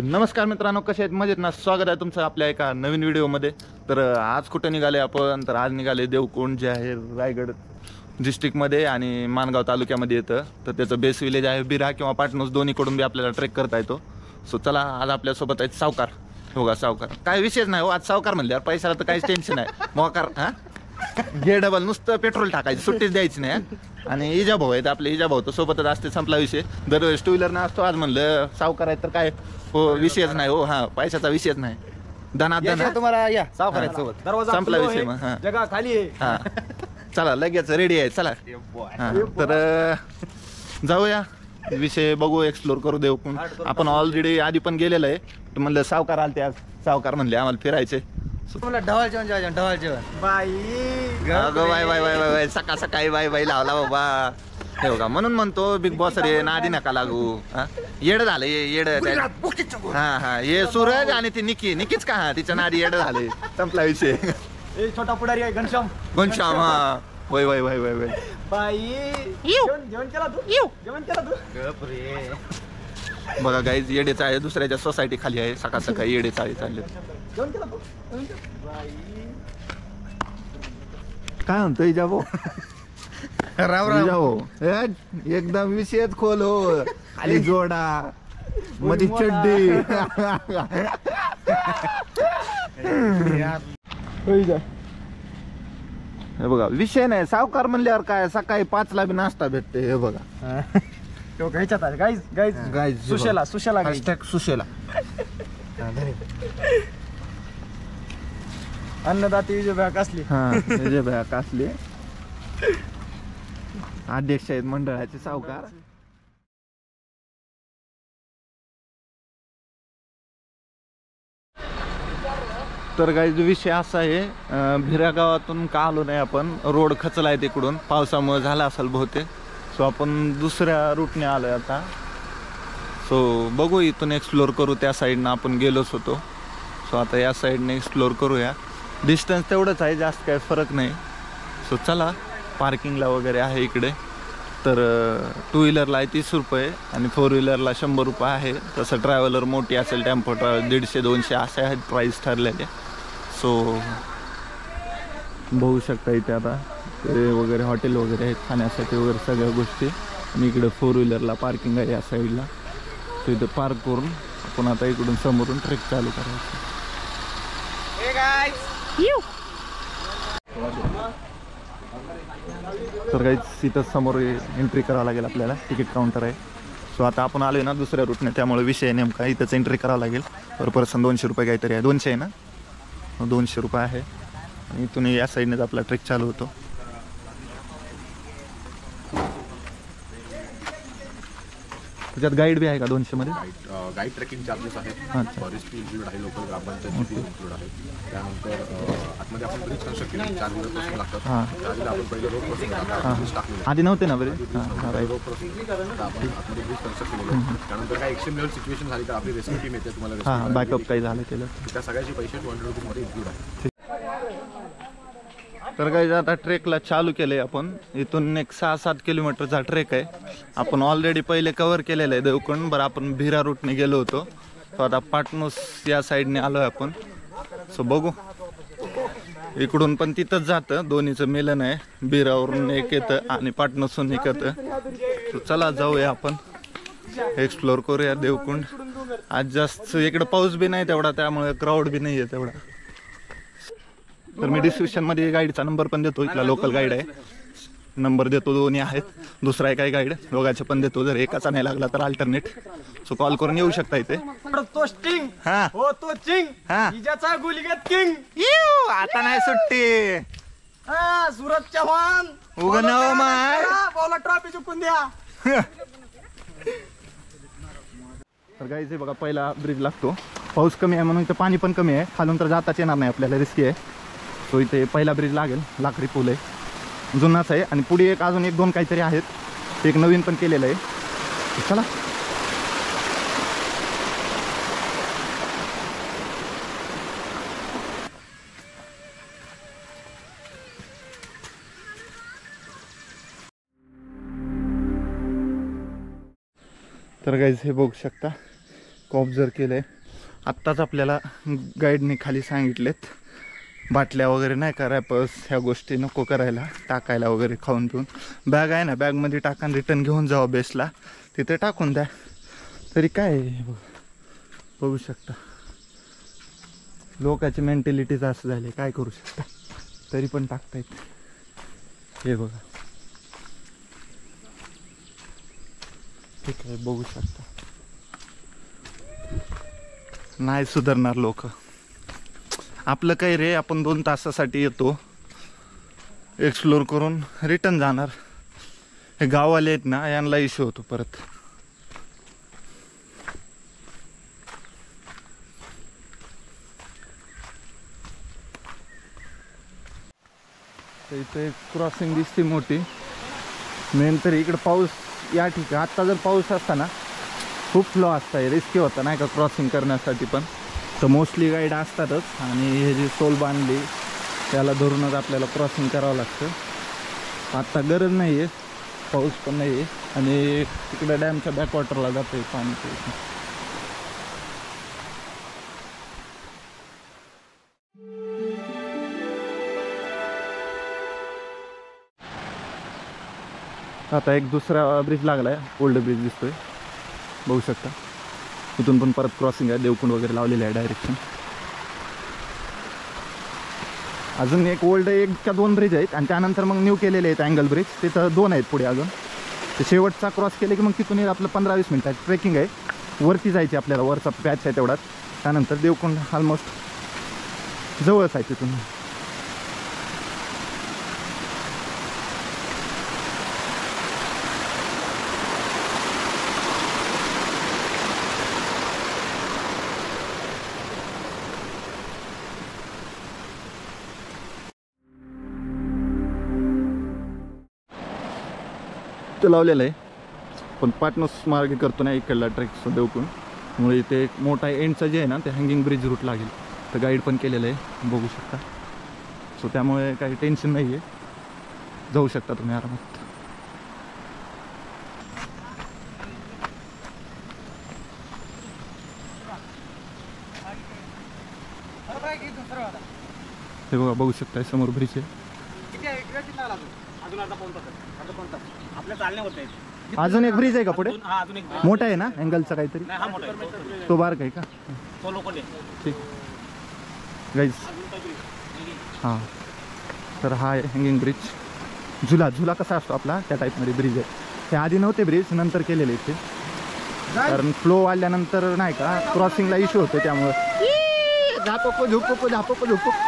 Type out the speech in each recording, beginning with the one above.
नमस्कार मित्रांनो, कसे आहेत? मजेत ना? स्वागत आहे तुमचं आपल्या एका नवीन व्हिडिओमध्ये. तर आज कुठं निघाले आपण? तर आज निघाले देवकुंड, जे आहे रायगड डिस्ट्रिक्टमध्ये आणि माणगाव तालुक्यामध्ये येतं. तर त्याचं बेस विलेज आहे बिरा किंवा पाटणूस, दोन्हीकडून बी आपल्याला ट्रेक करता येतो. सो चला, आज आपल्यासोबत आहेत सावकार. हो का सावकार? काय विशेष नाही हो, आज सावकार म्हणल्यावर पैशाला तर काहीच टेन्शन आहे. मोकार हां घे डबल, नुसतं पेट्रोल टाकायचं, सुट्टीच द्यायची नाही. आणि इजा भाऊ आहेत आपले, इजा भाऊ तर सोबतच असते, संपला विषय. दरवेळेस टू व्हीलरनं असतो, आज म्हणलं सावकार आहेत तर काय हो, विषयच नाही हो. हां, पैशाचा विषयच नाही. धनाधन तुम्हाला या सावकार सोबत संपला विषय मग. हां जगा खाली आहे. हां चला, लगेच रेडी आहे, चला. हां तर जाऊया, विषय बघू, एक्सप्लोर करू देवकुंड. आपण ऑलरेडी आधी पण गेलेलं आहे. तर म्हणलं सावकार आलते आज, सावकार म्हणले आम्हाला फिरायचे. ढवाळ जेवण जेवण ढवाळ जेवण बाई अगं बाय बाय बाय बाय, सकाळ सकाळी बाय बाय लावला बाबा. हे बघा, म्हणून म्हणतो बिग बॉस रे, नादी नका लागू. येड झालं येड. हा हा, हे सूरज आणि ती निकीच का? तिच्या नादी येड झाले, संपला विषय. छोटा पुढारी आहे घनश्याम. हा वय वय वय वय वय बाई जेवण केला तू? जेवण केला तू? बघा गाईज, येडे चाळे दुसऱ्याच्या सोसायटी खाली आहे. सकाळ सकाळी येडे चाळे चालले. जेवण केला तू? काय म्हणतोय जाबो? राव राव जाबो एकदम विषयच खोल हो. खाली जोडा, मध्ये चड्डी. हे बघा, विषय नाही. सावकार म्हणल्यावर काय, सकाळी 5ला बी नाश्ता भेटते. हे बघा, तो घ्यायच्यात आहे. गाईज सुशेला सुशेला अन्नदाते विजय कसली. हा विजय भया कासले अध्यक्ष आहेत मंडळाचे सावकार. तर काही विषय असा आहे, भिरा गावातून का आलो नाही आपण. रोड खचला आहे तिकडून, पावसामुळे झाला असेल बहुतेक. सो आपण दुसऱ्या रूटने आलो आहे आता. सो बघू, इथून एक्सप्लोर करू. त्या साईडनं आपण गेलोच होतो. सो आता या साईडने एक्सप्लोर करूया. डिस्टन्स तेवढंच आहे, जास्त काही फरक नाही. सो चला, पार्किंगला वगैरे आहे इकडे. तर टू व्हीलरला आहे 30 रुपये आणि 4 व्हीलरला 100 रुपये आहे. तसं ट्रॅव्हलर मोठी असेल, टेम्पो ट्रॅव्हलर 150-200 असे आहेत प्राईस ठरलेले. सो बघू शकता इथे आता ते वगैरे हॉटेल वगैरे आहेत खाण्यासाठी वगैरे सगळ्या गोष्टी. आणि इकडे 4 व्हीलरला पार्किंग आहे या साईडला. सो इथं पार्क करून आपण आता इकडून समोरून ट्रेक चालू करायचं. तर काही इथं समोर एंट्री करावं लागेल आपल्याला, तिकीट काउंटर आहे. सो आता आपण आलो आहे ना दुसऱ्या रूटने, त्यामुळे विषय नेमका इथंच एंट्री करावं लागेल. पर पर्सन 200 रुपये काहीतरी आहे. 200 आहे ना? 200 रुपये आहे. आणि इथून या साईडनेच आपला ट्रेक चालू होतो. त्याच्यात गाईड बी आहे का 200 मध्ये? गाईड ट्रेकिंग चार्जेस आहेत, फॉरेस्ट इन्क्लूड आहे, लोकल ग्रामपंचायत इन्क्लूड आहे. त्यानंतर आतमध्ये आपण ब्रिज कन्स्ट्रक्ट केले, 4 व्हीलर क्रॉसिंग लागतात. त्याआधी आपण पहिले रोड क्रॉसिंग टाकले, आधी नव्हते ना बरे. रोड क्रॉसिंग आपण आतमध्ये ब्रिज कन्स्ट्रक्ट केलेले. त्यानंतर काय एक्स्ट्रीम लेवल सिच्युएशन झाली तर आपली रेस्क्यू टीम येते, तुम्हाला बॅकअप काही झालं केलं. त्या सगळ्याचे पैसे 200 रुपीजमध्ये इन्क्लूड आहे. तर काही आता ट्रेकला चालू केलं आहे आपण. इथून एक 6-7 किलोमीटरचा ट्रेक आहे. आपण ऑलरेडी पहिले कव्हर केलेलं आहे देवकुंड. बरं, आपण भिरा रूटने गेलो होतो. तो आता पाटणूस या साईडने आलो आहे आपण. सो बघू, इकडून पण तिथंच जातं, दोन्हीचं मिलन आहे. बिरावरून एक येतं आणि पाटणूसहून एक येतं. सो चला जाऊया आपण, एक्सप्लोर करूया देवकुंड. आज जास्त इकडं पाऊस बी नाही तेवढा, त्यामुळे क्राऊड बी नाही आहे तेवढा. तर मी डिस्क्रिप्शनमध्ये गाईडचा नंबर पण देतो. इथला लोकल गाईड आहे, नंबर देतो. दोन्ही आहेत. दुसरा आहे काय गाईड, दोघांचे पण देतो. जर एकाचा नाही लागला तर अल्टरनेट. सो कॉल करून येऊ शकता इथे. तो स्टिंग हा हो, तो चिंग हा, हिजाचा गुलिगत किंग. आता नाही सुट्टी. सुरज चव्हाण उगन बोला, ट्रॉफी चुकून द्या. तर गाईज हे बघा, पहिला ब्रिज लागतो. पाऊस कमी आहे म्हणून इथं पाणी पण कमी आहे. खालून तर जाताच येणार नाही आपल्याला, रिस्की आहे. सो इथे पहिला ब्रिज लागेल. लाकडी पूल आहे, जुनाच आहे. आणि पुढे एक अजून 1-2 काहीतरी आहेत. एक नवीन पण केलेलं आहे. चला, तर गाईज हे बघू शकता, ऑब्झर्व केलं आहे. आत्ताच आपल्याला गाईडने खाली सांगितलेत बाटल्या वगैरे नाही का, रॅपर्स ह्या गोष्टी नको करायला, टाकायला वगैरे खाऊन पिऊन. बॅग आहे ना, बॅगमध्ये टाका, रिटर्न घेऊन जावं बेसला, तिथे टाकून द्या. तरी काय बघू शकता लोकांची मेंटॅलिटीच असं झाली, काय करू शकता, तरी पण टाकतायत. हे बघा, ठीक आहे, बघू शकता. नाही सुधारणार लोक. आपलं काही रे, आपण 2 तासासाठी येतो, एक्सप्लोर करून रिटर्न जाणार. हे गाववाले आहेत ना, यांना इश्यू होतो परत. तर इथे एक क्रॉसिंग दिसते मोठी. मेन तर इकडं पाऊस, या ठिकाणी आत्ता जर पाऊस असता ना खूप फ्लो असता, रिस्की होता नाही का क्रॉसिंग करण्यासाठी. पण तर मोस्टली गाईड असतातच, आणि हे जी सोल बांधली त्याला धरूनच आपल्याला क्रॉसिंग करावं लागतं. आत्ता गरज नाही आहे, पाऊस पण नाही आहे, आणि तिकडे डॅमच्या बॅकवॉटरला जातं आहे पाणी. आता एक दुसरा ब्रिज लागला आहे, ओल्ड ब्रिज दिसतोय, बघू शकता. इथून पण परत क्रॉसिंग आहे, देवकुंड वगैरे लावलेलं आहे डायरेक्शन. अजून एक ओल्ड, एक का 2 ब्रिज आहेत, आणि त्यानंतर मग न्यू केलेले आहेत अँगल ब्रिज, तिथं 2 आहेत पुढे अजून. ते शेवटचा क्रॉस केले की मग तिथून आपलं 15-20 मिनिटाची ट्रेकिंग आहे. वरती जायची आपल्याला, वरचा पॅच आहे तेवढाच. त्यानंतर देवकुंड ऑलमोस्ट जवळच आहे तिथून. लावलेलं आहे, पण पाटणूस मार्गे करतो ना इकडला ट्रेक देवकुंड, त्यामुळे इथे एक मोठा एंडचं जे आहे ना ते हँगिंग ब्रिज रूट लागेल. तर गाईड पण केलेलं आहे, बघू शकता. सो त्यामुळे काही टेन्शन नाही आहे, जाऊ शकता तुम्ही आरामात. हे बघा, बघू शकता समोर ब्रिज आहे. अजून एक ब्रिज आहे का पुढे? मोठा आहे ना अँगलचा काहीतरी, तो बार काय का? ठीक गाईज. हां, तर हा आहे हँगिंग ब्रिज. झुला कसा असतो आपला त्या टाईपमध्ये ब्रिज आहे. हे आधी नव्हते ब्रिज, नंतर केलेले इथे, कारण फ्लो आल्यानंतर नाही का क्रॉसिंगला इश्यू होतो, त्यामुळे झापो झोपो.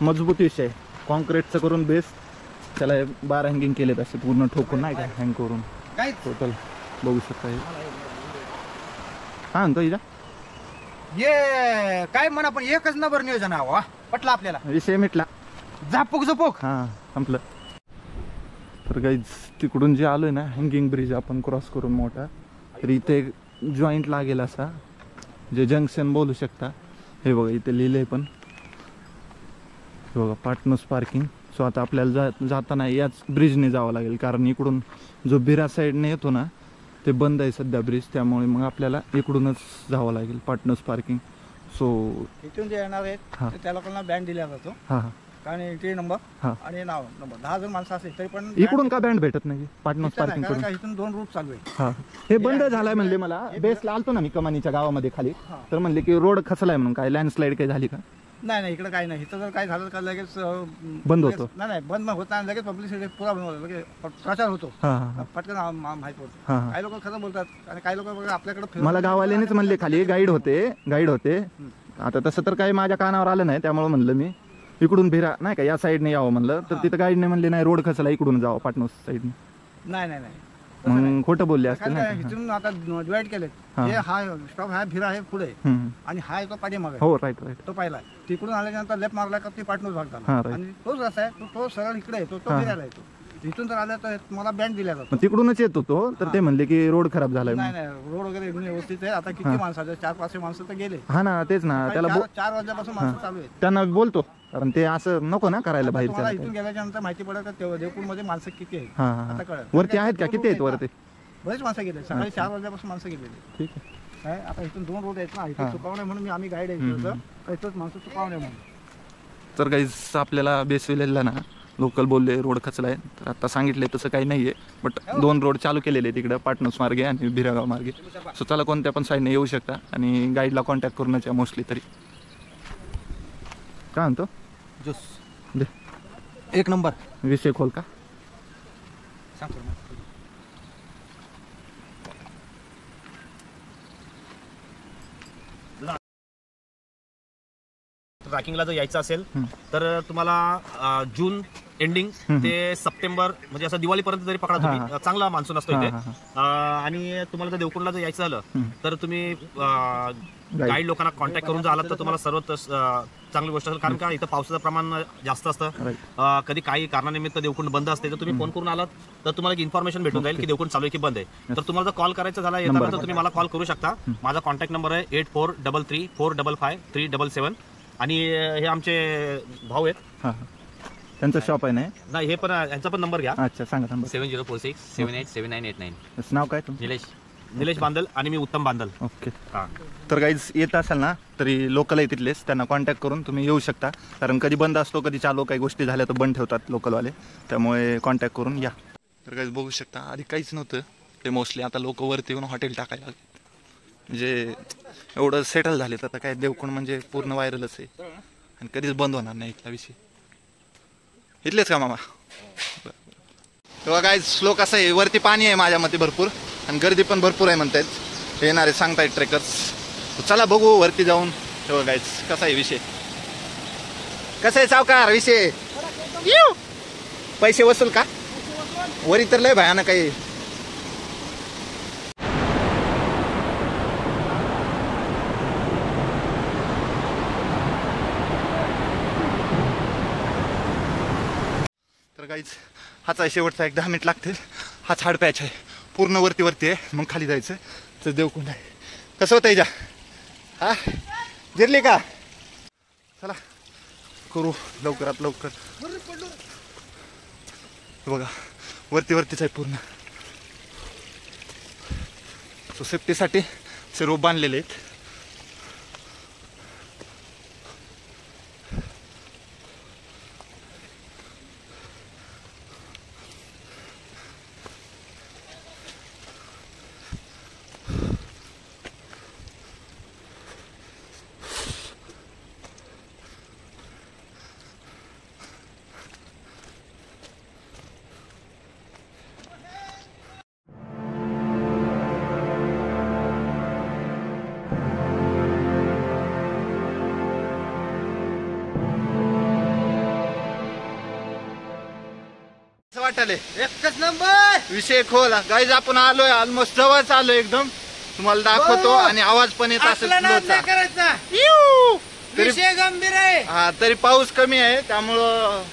मजबूत विषय, कॉन्क्रीटचं करून बेस, त्याला बार हँगिंग केलेत असे पूर्ण ठोकून नाही का हँग करून टोटल, बघू शकता. हे हा म्हणतो इजा ये काय म्हणा, पण एकच नंबर नियोजन हवा पटला आपल्याला, विषय मिटला. झपोक हां, संपलं. तर गाईज तिकडून जे आलोय ना हँगिंग ब्रिज आपण क्रॉस करून मोठा, तर इथे जॉईंट लागेल असा, जे जंक्शन बोलू शकता. हे बघा इथे लिहिलंय पण, बघा पाटणूस पार्किंग. सो आता आपल्याला जाताना याच ब्रिजने जावं लागेल, कारण इकडून जो बिरा साईडने येतो ना ते बंद आहे सध्या ब्रिज, त्यामुळे मग आपल्याला इकडूनच जावं लागेल पाटणूस पार्किंग. सो इथून जे येणार आहेत त्या लोकांना बँड दिला जातो. हां, कारण एंट्री नंबर आणि नाव नंबर 10 जर माणसं असेल तरी पण इकडून का बँड भेटत नाही पाटणूस पार्किंग करून? इथून 2 रूट चालू आहे. हां, हे बंद झालाय म्हणले मला. बेसला आलतो ना मी कमानीच्या गावामध्ये खाली, तर म्हणले की रोड खचलाय म्हणून. काय लँडस्लाईड काही झाली का? नाही, इकडे काही नाही. इथं जर काय झालं का लगेच बंद होतो. नाही, बंद होत नाही, लगेच पब्लिसिटी पुरा लगेच प्रचार होतो, पटकन माहित होतं. काही लोक खरं बोलतात आणि काही लोक आपल्याकडे. मला गाववाल्यानेच म्हणले, खाली गाईड होते. आता तसं तर काही माझ्या कानावर आलं नाही, त्यामुळे म्हणलं मी इकडून भिरा नाही का या साईडने यावं म्हणलं, तर तिथं गाईडने म्हणले नाही रोड खचला, इकडून जावं पाटणूस साईडने. नाही, मग खोटं बोलले असते ना. इथून आता डिवाइड केले, हा स्टॉप हा भिरा आहे पुढे, आणि हा येतो पाठीमागे. हो, राईट. तो पहिला तिकडून आल्यानंतर लेफ्ट मारला का ती पाटणूस भाग झाला, आणि तोच रस्ता आहे तो सरळ इकडे येतो, तो भिरायला येतो. इथून जर आल्या तर तुम्हाला बँड दिल्या जातो. मग तिकडूनच येत होतो तर ते म्हणले की रोड खराब झालाय. नाही नाही, रोड वगैरे एकदम व्यवस्थित आहे. आता किती माणसं 400-500 माणसं तर गेले. हा ना, तेच ना, त्याला 4 वाजल्यापासून माणसं चालू आहेत. त्यांना बोलतो, कारण ते असं नको ना करायला तुम्हाला बाहेरच्या. इथून गेल्याच्या नंतर माहिती पडेल का देवपूरमध्ये माणसं किती आहेत. हा आता हा, कळलं. वरती आहेत का, किती आहेत वरती? बरेच माणसं गेले. सकाळी 4 वाजल्यापासून माणसं गेलेली. ठीक आहे. काय आता इथून 2 रोड आहेत ना, इथून चुकावणे म्हणून आम्ही गाईड आहे इथंच माणसं चुकावणे म्हणून. तर काही आपल्याला बेसविलेला ना लोकल बोलले रोड खचलाय, तर आता सांगितले तसं काही नाहीये, बट 2 रोड चालू केलेले तिकडं, पाटणूस मार्गे आणि भिरागाव मार्गे. सो चला कोणत्या पण साईडने येऊ शकता आणि गाईडला कॉन्टॅक्ट करूनच या मोस्टली. तरी काय म्हणतो ज्यूस दे 1 नंबर विषय खोल का. ट्रॅकिंगला जर यायचं असेल तर तुम्हाला जून एंडिंग ते सप्टेंबर म्हणजे असं दिवाळीपर्यंत जरी पकडा तुम्ही, चांगला मान्सून असतो इथे. आणि तुम्हाला जर देवकुंडला जर यायचं झालं तर तुम्ही गाईड लोकांना कॉन्टॅक्ट करून जर आलात तर तुम्हाला सर्वात चांगली गोष्ट असेल, कारण का इथं पावसाचं प्रमाण जास्त असतं. कधी काही कारणानिमित्त देवकुंड बंद असते, तर तुम्ही फोन करून आलात तर तुम्हाला एक इन्फॉर्मेशन भेटून जाईल की देवकुंड चालू आहे की बंद आहे. तर तुम्हाला जर कॉल करायचा झाला येताना तर तुम्ही मला कॉल करू शकता. माझा कॉन्टॅक्ट नंबर आहे 8433455377. आणि हे आमचे भाऊ आहेत. हां, त्यांचं शॉप आहे नाही, हे पण यांचा पण नंबर घ्या. अच्छा, सांगा नंबर. 7046787989. नाव काय तुमचं? निलेश बांदल आणि मी उत्तम बांदल. ओके. तर गाईज येत असाल ना तरी लोकल आहे तिथलेच, त्यांना कॉन्टॅक्ट करून तुम्ही येऊ शकता, कारण कधी बंद असतो, कधी चालू, काही गोष्टी झाल्या तर बंद ठेवतात लोकलवाले, त्यामुळे कॉन्टॅक्ट करून या. तर गाईज बघू शकता, आधी काहीच नव्हतं ते, मोस्टली आता लोक वरती येऊन हॉटेल टाकायला लागले. म्हणजे एवढं सेटल झाले तर आता काय देवकुंड म्हणजे पूर्ण व्हायरलच आहे आणि कधीच बंद होणार नाही इथला विषय. इथलेच का मामा? तेव्हा काय स्लो कसं आहे, वरती पाणी आहे माझ्या मते भरपूर आणि गर्दी पण भरपूर आहे म्हणतायत, येणारे सांगतायत ट्रेकर्स. चला बघू वरती जाऊन. तेव्हा गाईज कसा आहे विषय, कसा आहे सावकार विषय? पैसे वसूल का? वरी तर लय भयानक आहे. हाच आहे शेवटचा, 10 मिनिट लागतील. हाच हार्ड पॅच आहे, पूर्ण वरती आहे, मग खाली जायचं तर देवकुंड आहे. कसं होतं जा? हा जिरली का? चला करू लवकरात लवकर. बघा वरतीच आहे पूर्ण. सो सेफ्टीसाठी असे रोप बांधलेले आहेत. वाटले एकच नंबर विषय खोल. गाईज आपण आलोय, ऑलमोस्ट जवळच आलोय एकदम, तुम्हाला दाखवतो. आणि आवाज पण येत असेल करायचा, विषय गंभीर आहे. हा, तरी पाऊस कमी आहे त्यामुळं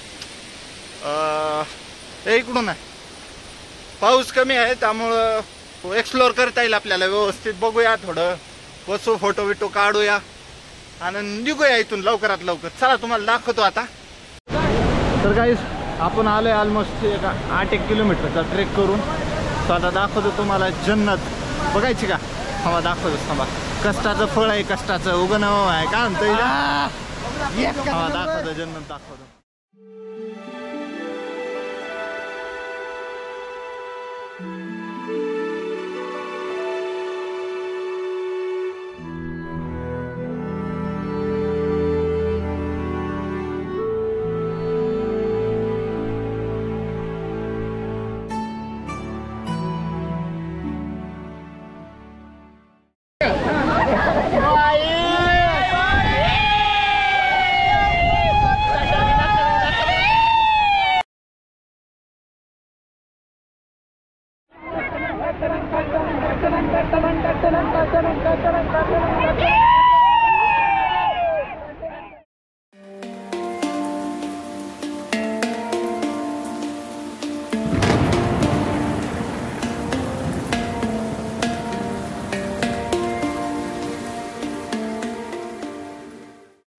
इकडून आहे, पाऊस कमी आहे त्यामुळं एक्सप्लोर करता येईल आपल्याला व्यवस्थित. बघूया, थोडं बसू, फोटो बिटो काढूया आणि निघूया इथून लवकरात लवकर. चला तुम्हाला दाखवतो आता. तर गाईज आपण आलोय ऑलमोस्ट 8-1 किलोमीटरचा ट्रेक करून. तो आता दाखवतो तुम्हाला जन्नत. बघायची का? हवा दाखवतो, थांबा. कष्टाचं फळ आहे, कष्टाचं उगणं आहे, काय म्हणतोय? हवा दाखवतो, जन्नत दाखवतो.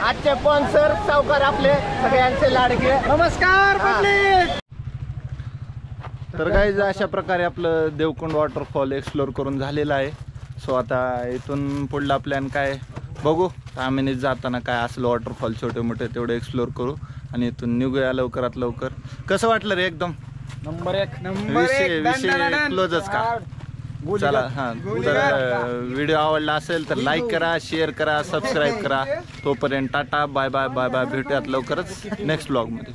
आजचे स्पॉन्सर सावकार आपले सगळ्यांचे लाडके. नमस्कार पब्लिक. तर गाईज अशा प्रकारे आपलं देवकुंड वॉटरफॉल एक्सप्लोर करून झालेलं आहे. सो आता इथून पुढला प्लॅन काय बघू. आम्ही जाताना काय असलं वॉटरफॉल छोटे मोठे तेवढे एक्सप्लोर करू आणि इथून निघूया लवकरात लवकर. कसं वाटलं रे? एकदम नंबर एक. विषय क्लोजच का? चला हां, तर व्हिडिओ आवडला असेल तर लाईक करा, शेअर करा, सबस्क्राईब करा. तोपर्यंत tata, bye bye bye bye. भेटूयात लवकरच नेक्स्ट ब्लॉगमध्ये.